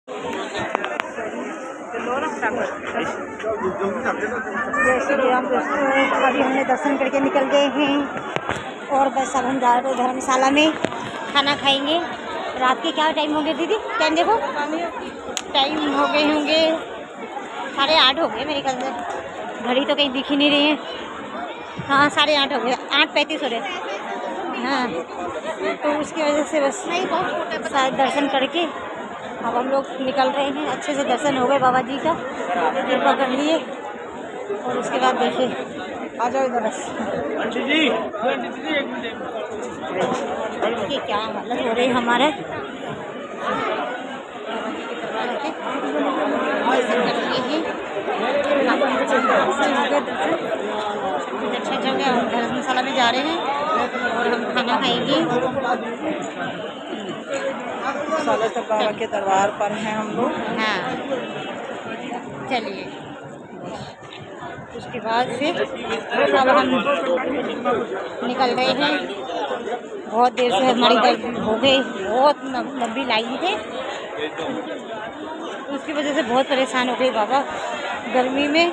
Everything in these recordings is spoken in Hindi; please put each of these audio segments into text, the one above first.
जय श्री राम दोस्तों, अभी हमने दर्शन करके निकल गए हैं और बस अब हम जा रहे हैं धर्मशाला में, खाना खाएंगे। रात के क्या टाइम हो गए दीदी? टाइम देखो, टाइम हो गए होंगे 8:30 हो गए मेरे ख्याल से। घड़ी तो कहीं दिख ही नहीं रही है। हाँ 8:30 हो गए, 8:35 हो रहे। हाँ तो उसकी वजह से बस शायद दर्शन करके अब हम लोग निकल रहे हैं। अच्छे से दर्शन हो गए, बाबा जी का कृपा कर लिए। और उसके बाद देखिए, आ जाओ इधर बस। देखिए क्या हालत हो रही है हमारे। अच्छा जगह हम धर्मशाला में जा रहे हैं और हम खाना खाएंगे। बाबा के दरबार पर हैं हम लोग। हाँ चलिए, उसके बाद से अब हम निकल रहे हैं। बहुत देर से हमारी दर्द हो गई, बहुत लंबी लाइन थे, उसकी वजह से बहुत परेशान हो गई बाबा। गर्मी में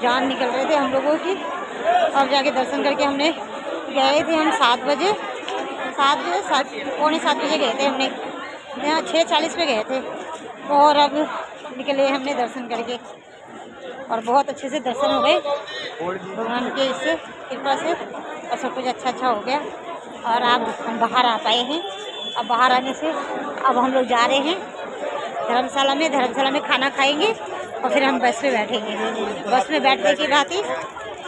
जान निकल रहे थे हम लोगों की। और जाके दर्शन करके हमने गए थे हम 7 बजे, पौने 7 बजे गए थे हमने, यहाँ 6:40 पे गए थे। और अब निकले हमने दर्शन करके और बहुत अच्छे से दर्शन हो गए भगवान के इससे कृपा से, और सब कुछ अच्छा हो गया। और अब हम बाहर आ पाए हैं। अब बाहर आने से अब हम लोग जा रहे हैं धर्मशाला में खाना खाएंगे और फिर हम बस में बैठेंगे। बस में बैठने के बाद ही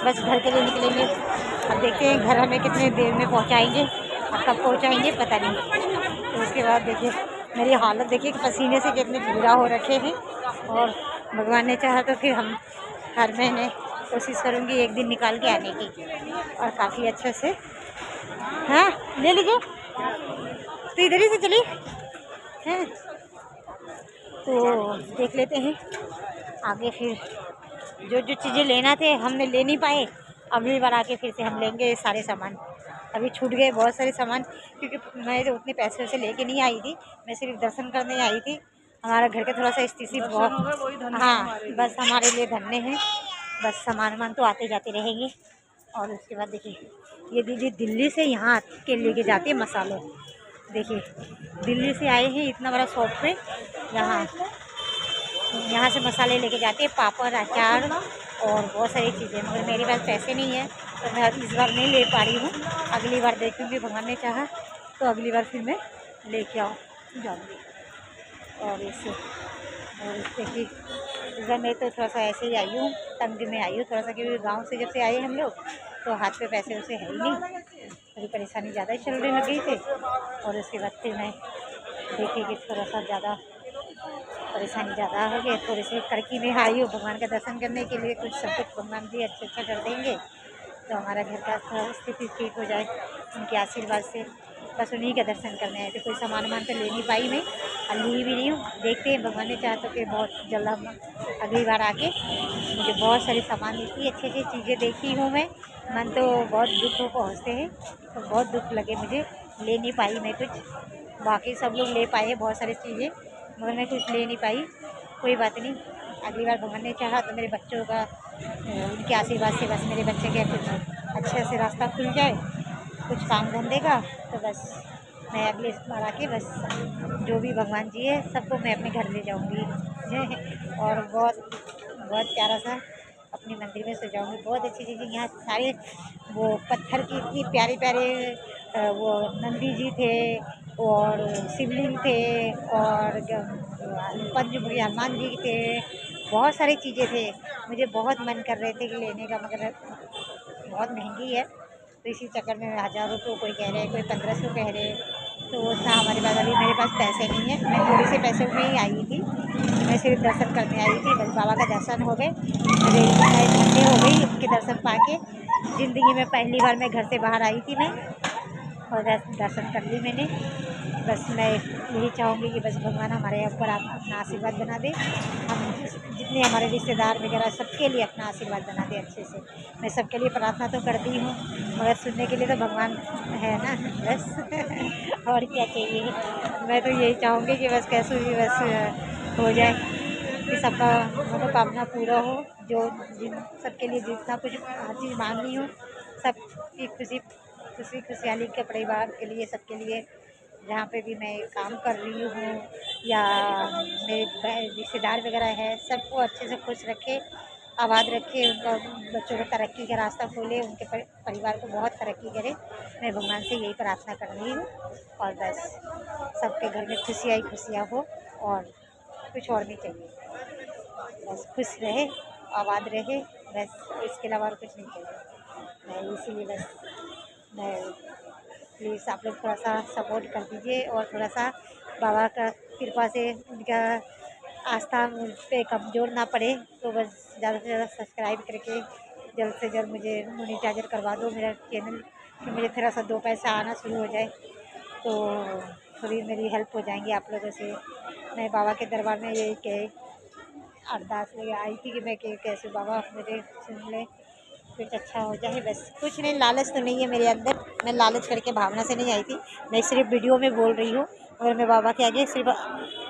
बस घर के लिए निकलेंगे। अब देखते हैं घर हमें कितने देर में पहुंचाएंगे और कब पहुंचाएंगे पता नहीं। तो उसके बाद देखिए मेरी हालत देखिए, पसीने से कितने भूरा हो रखे हैं। और भगवान ने चाहा तो फिर हम हर महीने कोशिश करूँगी एक दिन निकाल के आने की, और काफ़ी अच्छे से। हाँ ले लीजिए, तो इधर ही से चलिए हैं। तो देख लेते हैं आगे, फिर जो चीज़ें लेना थे हमने ले नहीं पाए। अगली बार आके फिर से हम लेंगे सारे सामान। अभी छूट गए बहुत सारे सामान, क्योंकि मैं तो उतने पैसे वैसे लेके नहीं आई थी, मैं सिर्फ दर्शन करने आई थी। हमारा घर का थोड़ा सा स्थिति बहुत, हाँ बस हमारे लिए धन्य है। बस सामान तो आते जाते रहेंगे। और उसके बाद देखिए ये दीदी दिल्ली से यहाँ के लेके जाती है मसाले। देखिए दिल्ली से आए हैं, इतना बड़ा शॉप पे यहाँ से मसाले लेके जाते हैं, पापड़, अचार और बहुत सारी चीज़ें। मगर मेरे पास पैसे नहीं है तो मैं इस बार नहीं ले पा रही हूँ। अगली बार देखूँगी, भगवान ने चाहा तो अगली बार फिर मैं लेके जाऊँगी। और देखिए इस बार मैं तो थोड़ा सा ऐसे ही आई हूँ, तंग में आई हूँ थोड़ा सा, क्योंकि गाँव से जब से आए हम लोग तो हाथ पे पैसे वैसे है ही नहीं, थोड़ी परेशानी ज़्यादा ही चलने लग गई थी। और उसके बाद फिर मैं देखी कि थोड़ा सा ज़्यादा परेशानी ज़्यादा हो गई, थोड़ी सी कड़की में आई हूँ भगवान का दर्शन करने के लिए। कुछ सब कुछ भगवान जी अच्छा कर देंगे तो हमारा घर का थोड़ा स्थिति ठीक हो जाए उनके आशीर्वाद से। बस उन्हीं का दर्शन करने आए थे। कोई सामान तो ले नहीं पाई मैं, और ली भी नहीं हूँ। देखते हैं भगवान ने चाहा तो फिर बहुत जल्द हम अगली बार आके, मुझे बहुत सारे सामान, इतनी अच्छी अच्छी चीज़ें देखी हूँ मैं, मन तो बहुत दुख को पहुँचते हैं, तो बहुत दुख लगे मुझे, ले नहीं पाई मैं कुछ। बाकी सब लोग ले पाए बहुत सारी चीज़ें, मगर मैं कुछ ले नहीं पाई। कोई बात नहीं, अगली बार भगवान ने चाहा तो मेरे बच्चों का, उनके आशीर्वाद से बस मेरे बच्चे के कुछ अच्छे से रास्ता खुल जाए, कुछ काम धंधे का, तो बस मैं अगले बार आके बस जो भी भगवान जी है सबको मैं अपने घर ले जाऊंगी। और बहुत बहुत प्यारा सा अपने मंदिर में सजाऊंगी। बहुत अच्छी चीज़ें यहाँ सारे, वो पत्थर की इतनी प्यारे प्यारे वो नंदी जी थे और शिवलिंग थे और पंचमुखी हनुमान जी थे, बहुत सारी चीज़ें थे। मुझे बहुत मन कर रहे थे कि लेने का, मगर बहुत महंगी है तो इसी चक्कर में 1000 रुपये कोई कह रहे हैं, कोई 1500 कह रहे हैं। तो उतना हमारे पास, अभी मेरे पास पैसे नहीं है। मैं थोड़े से पैसे में ही आई थी, मैं सिर्फ दर्शन करने आई थी। बस बाबा का दर्शन हो गए, मेरे धन्य हो गई उनके दर्शन पाके। ज़िंदगी में पहली बार मैं घर से बाहर आई थी मैं, और दर्शन कर ली मैंने। बस मैं यही चाहूँगी कि बस भगवान हमारे ऊपर अपना आशीर्वाद बना दे। हम जितने हमारे रिश्तेदार वगैरह सबके लिए अपना आशीर्वाद बना दे अच्छे से। मैं सबके लिए प्रार्थना तो करती हूँ, मगर सुनने के लिए तो भगवान है ना, बस और क्या चाहिए। मैं तो यही चाहूँगी कि बस कैसे भी बस हो जाए, कि सबका मनोकामना पूरा हो, जो जिन सबके लिए जितना कुछ हर चीज़ मांगनी हो, सबकी खुशी खुशी खुशहाली के परिवार के लिए, सबके लिए, जहाँ पे भी मैं काम कर रही हूँ या मेरे रिश्तेदार वगैरह है, सबको अच्छे से खुश रखे, आबाद रखे, उनका बच्चों को तरक्की का रास्ता खोले, उनके परिवार को बहुत तरक्की करे। मैं भगवान से यही प्रार्थना कर रही हूँ, और बस सबके घर में खुशियाँ ही खुशियाँ हो, और कुछ और नहीं चाहिए, बस खुश रहे, आबाद रहे, बस इसके अलावा और कुछ नहीं चाहिए। मैं इसीलिए बस मैं प्लीज़ आप लोग थोड़ा सा सपोर्ट कर दीजिए, और थोड़ा सा बाबा का कृपा से उनका आस्था मुझ पे कमज़ोर ना पड़े, तो बस ज़्यादा से ज़्यादा सब्सक्राइब करके जल्द से जल्द मुझे मोनेटाइजर करवा दो मेरा चैनल, कि मुझे थोड़ा सा 2 पैसा आना शुरू हो जाए, तो थोड़ी मेरी हेल्प हो जाएंगी आप लोगों से। मैं बाबा के दरबार में यही कह अरदास लेके आई थी कि मैं कैसे बाबा मुझे सुन ले, कुछ अच्छा हो जाए, बस कुछ नहीं, लालच तो नहीं है मेरे अंदर, मैं लालच करके भावना से नहीं आई थी, मैं सिर्फ वीडियो में बोल रही हूँ, और मैं बाबा के आगे सिर्फ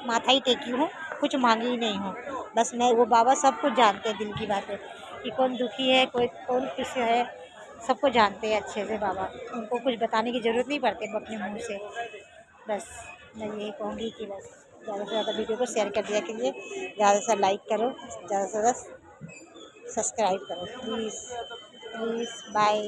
माथा ही टेकी हूँ, कुछ मांगी ही नहीं हूँ। बस मैं, वो बाबा सब कुछ जानते हैं, दिल की बातें, कि कौन दुखी है, कोई कौन खुश है, सबको जानते हैं अच्छे से बाबा, उनको कुछ बताने की ज़रूरत नहीं पड़ती अपने मुँह से। बस मैं यही कहूँगी कि बस ज़्यादा से ज़्यादा वीडियो को शेयर कर दिया कीजिए, ज़्यादा से लाइक करो, ज़्यादा से ज़्यादा सब्सक्राइब करो, प्लीज़ प्लीज़, बाय।